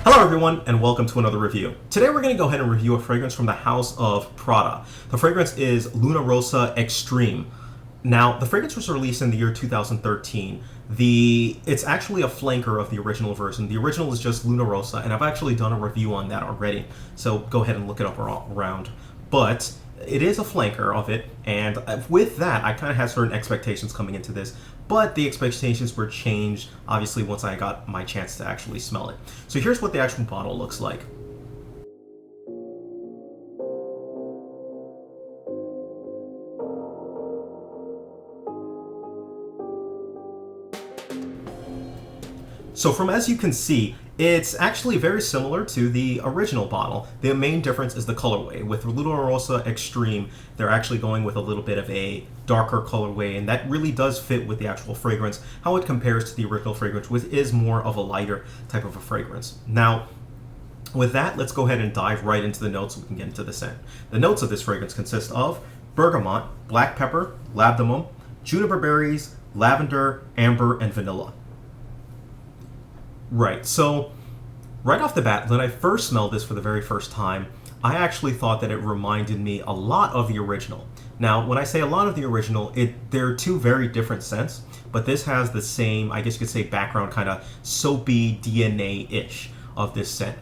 Hello everyone and welcome to another review. Today we're going to go ahead and review a fragrance from the house of Prada. The fragrance is Rossa Extreme. Now, the fragrance was released in the year 2013. It's actually a flanker of the original version. The original is just Rossa, and I've actually done a review on that already, so go ahead and look it up around. But it is a flanker of it, and with that, I kind of had certain expectations coming into this, but the expectations were changed, obviously, once I got my chance to actually smell it. So here's what the actual bottle looks like. So from as you can see, it's actually very similar to the original bottle. The main difference is the colorway. With Rossa Extreme, they're actually going with a little bit of a darker colorway, and that really does fit with the actual fragrance, how it compares to the original fragrance, which is more of a lighter type of a fragrance. Now, with that, let's go ahead and dive right into the notes so we can get into the scent. The notes of this fragrance consist of bergamot, black pepper, labdanum, juniper berries, lavender, amber, and vanilla. Right, so right off the bat, when I first smelled this for the very first time, I actually thought that it reminded me a lot of the original. Now, when I say a lot of the original, they're two very different scents, but this has the same, I guess you could say, background, kind of soapy DNA-ish of this scent.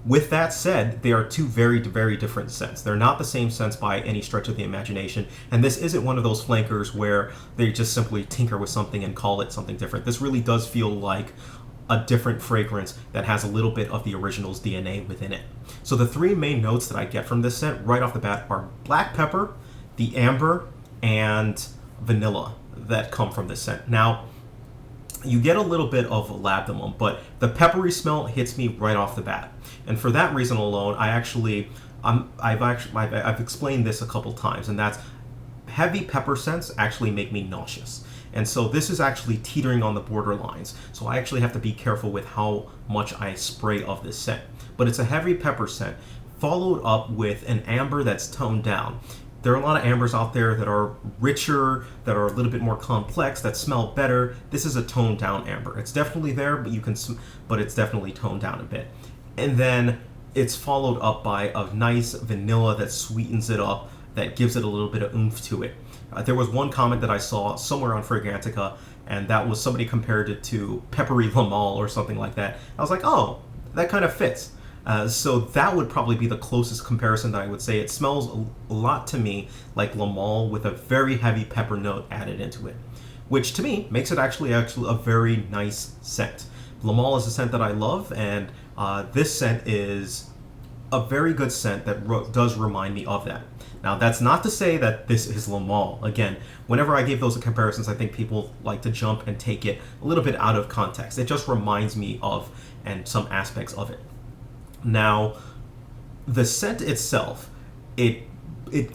With that said, they are two very, very different scents. They're not the same scents by any stretch of the imagination, and this isn't one of those flankers where they just simply tinker with something and call it something different. This really does feel like a different fragrance that has a little bit of the original's DNA within it. So the three main notes that I get from this scent right off the bat are black pepper, the amber, and vanilla that come from this scent. Now, you get a little bit of labdanum, but the peppery smell hits me right off the bat. And for that reason alone, I've explained this a couple times, and that's heavy pepper scents actually make me nauseous. And so this is actually teetering on the borderlines. So I actually have to be careful with how much I spray of this scent. But it's a heavy pepper scent followed up with an amber that's toned down. There are a lot of ambers out there that are richer, that are a little bit more complex, that smell better. This is a toned down amber. It's definitely there, but it's definitely toned down a bit. And then it's followed up by a nice vanilla that sweetens it up, that gives it a little bit of oomph to it. There was one comment that I saw somewhere on Fragrantica, and that was somebody compared it to peppery Lamal or something like that. I was like, oh, that kind of fits. So that would probably be the closest comparison that I would say. It smells a lot to me like Lamal with a very heavy pepper note added into it, which to me makes it actually a very nice scent. Lamal is a scent that I love, and this scent is a very good scent that does remind me of that. Now, that's not to say that this is Lamal. Again, whenever I give those comparisons, I think people like to jump and take it a little bit out of context. It just reminds me of and some aspects of it. Now, the scent itself, it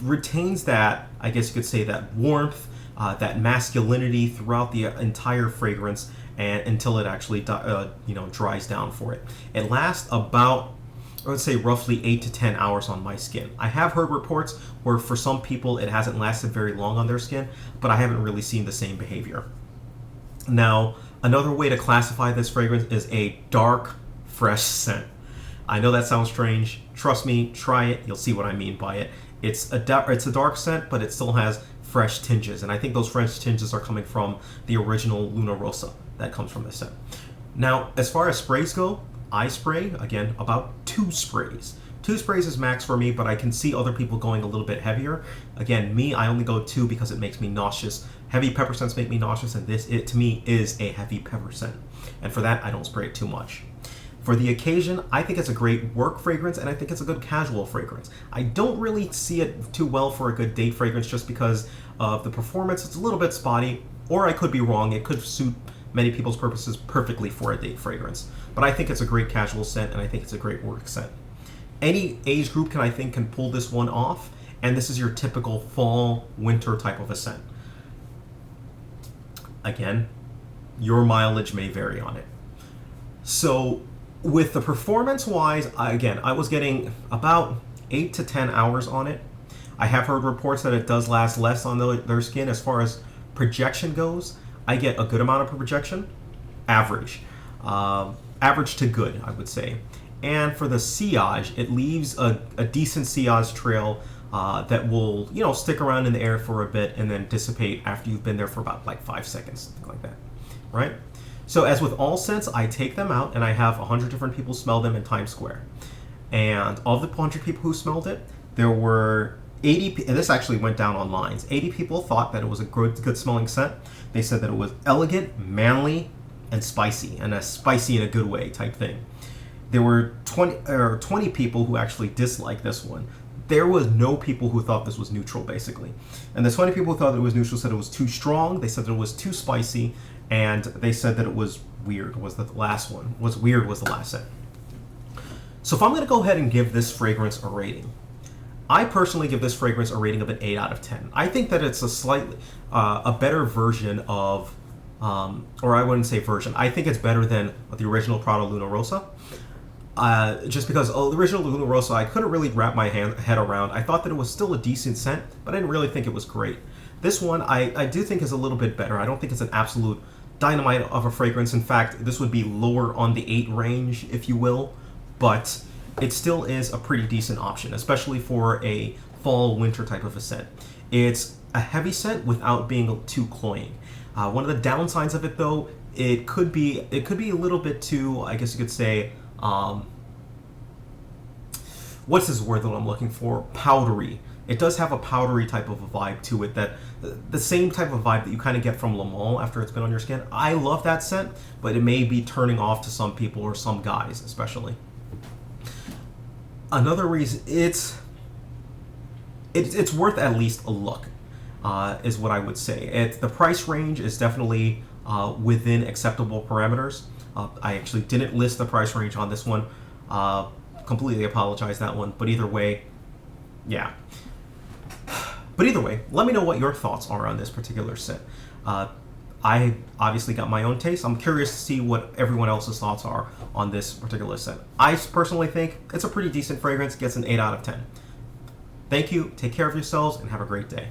retains that, I guess you could say, that warmth, that masculinity throughout the entire fragrance, and until it actually dries down for it. It lasts about, I would say, roughly 8 to 10 hours on my skin. I have heard reports where for some people it hasn't lasted very long on their skin, but I haven't really seen the same behavior. Now, another way to classify this fragrance is a dark, fresh scent. I know that sounds strange. Trust me, try it. You'll see what I mean by it. It's a dark scent, but it still has fresh tinges, and I think those fresh tinges are coming from the original Rossa that comes from this scent. Now, as far as sprays go, I spray, again, about 2 sprays. 2 sprays is max for me, but I can see other people going a little bit heavier. Again, me, I only go 2 because it makes me nauseous. Heavy pepper scents make me nauseous, and this, to me, is a heavy pepper scent. And for that, I don't spray it too much. For the occasion, I think it's a great work fragrance, and I think it's a good casual fragrance. I don't really see it too well for a good date fragrance just because of the performance. It's a little bit spotty, or I could be wrong. It could suit many people's purposes perfectly for a date fragrance. But I think it's a great casual scent, and I think it's a great work scent. Any age group can pull this one off, and this is your typical fall, winter type of a scent. Again, your mileage may vary on it. So with the performance-wise, I was getting about 8 to 10 hours on it. I have heard reports that it does last less on their skin. As far as projection goes, I get a good amount of projection, average. average to good, I would say. And for the sillage, it leaves a decent sillage trail that will, stick around in the air for a bit and then dissipate after you've been there for about like 5 seconds, something like that, right? So as with all scents, I take them out and I have 100 different people smell them in Times Square. And of the 100 people who smelled it, there were 80, and this actually went down on lines. 80 people thought that it was a good smelling scent. They said that it was elegant, manly, and spicy, and a spicy in a good way type thing. There were 20 people who actually disliked this one. There was no people who thought this was neutral, basically. And the 20 people who thought it was neutral said it was too strong. They said that it was too spicy, and they said that it was weird. Was the last one? Was weird was the last scent. So if I'm going to go ahead and give this fragrance a rating, I personally give this fragrance a rating of an 8 out of 10. I think that it's a slightly a better version of, or I wouldn't say version. I think it's better than the original Prada Luna Rossa. Just because the original Luna Rossa, I couldn't really wrap my head around. I thought that it was still a decent scent, but I didn't really think it was great. This one, I do think is a little bit better. I don't think it's an absolute dynamite of a fragrance. In fact, this would be lower on the 8 range, if you will, but it still is a pretty decent option, especially for a fall-winter type of a scent. It's a heavy scent without being too cloying. One of the downsides of it, though, it could be a little bit too, I guess you could say, what's this word that I'm looking for? Powdery. It does have a powdery type of a vibe to it, that the same type of vibe that you kind of get from Le Mans after it's been on your skin. I love that scent, but it may be turning off to some people, or some guys especially. Another reason, it's worth at least a look, is what I would say. The price range is definitely within acceptable parameters. I actually didn't list the price range on this one. Completely apologize that one. But either way, yeah. But either way, let me know what your thoughts are on this particular scent. I obviously got my own taste. I'm curious to see what everyone else's thoughts are on this particular scent. I personally think it's a pretty decent fragrance. Gets an 8 out of 10. Thank you. Take care of yourselves and have a great day.